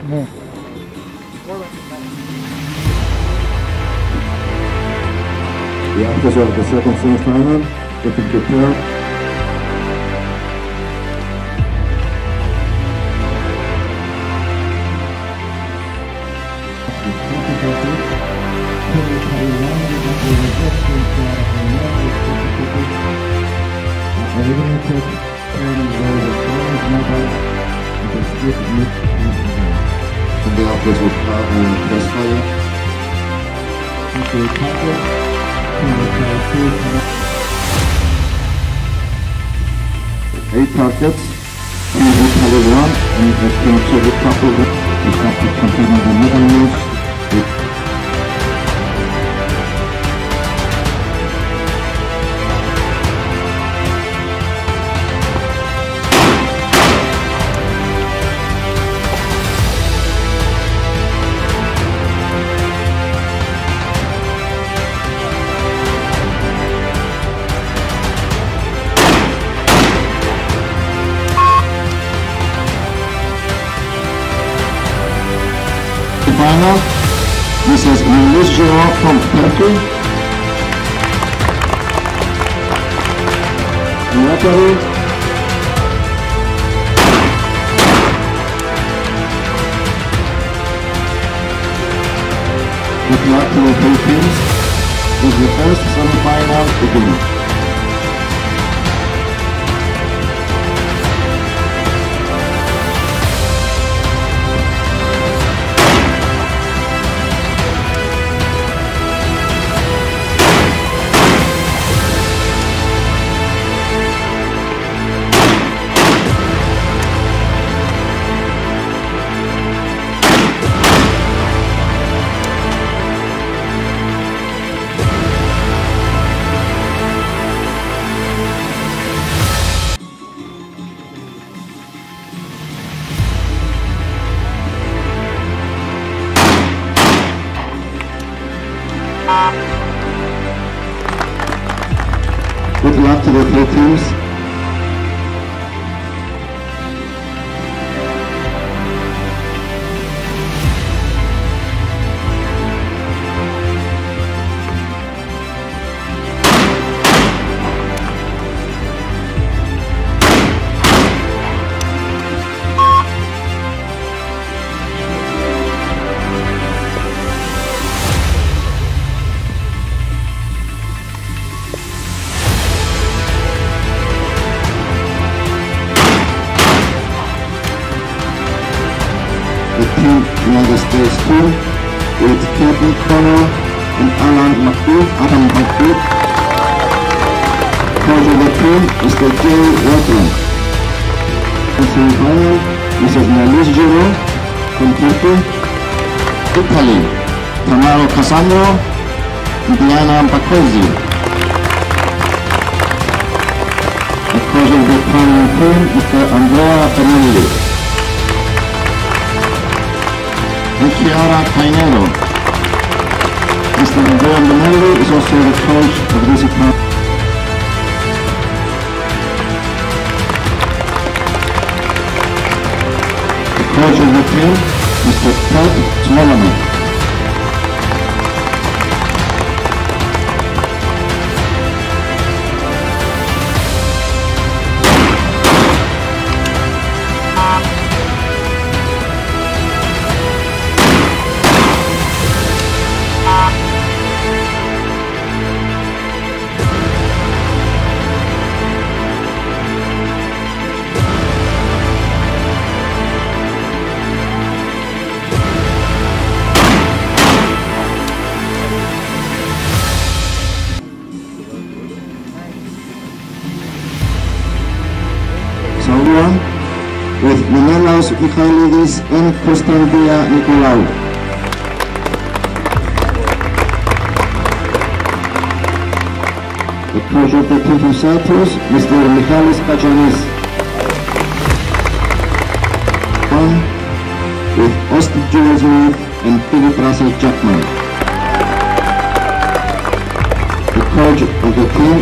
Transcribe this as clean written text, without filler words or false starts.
Ναι. The actors of the second semi-final getting prepared. And the actors will press fire. Eight targets, one and the capture the top of it. The capture containing the middle moves. Final, this is Nicosia from Turkey. Referee. Good luck to the three teams. This is the first semi-final beginning. Good luck to the three teams. The team United States 2 with Kevin Connor and Adam McCool. Coach of the team is the Jay Waterland. In semi-final, Mrs. Nicosia from Turkey. Italy, Tamaro Cassandro and Diana Bacozzi. The coach of the final team is the Andrea Benelli. Chiara Cainero. Mr. Andrea Benelli is also the coach of this event. The coach of the team, Mr. Ted Smolamy. With Menelaos Michailidis and Konstantia Nicolaou. The coach of the team from Cyprus, Mr. Michalis Pachanis. With Austin Jules Smith and Philip Russell Jackman. The coach of the team,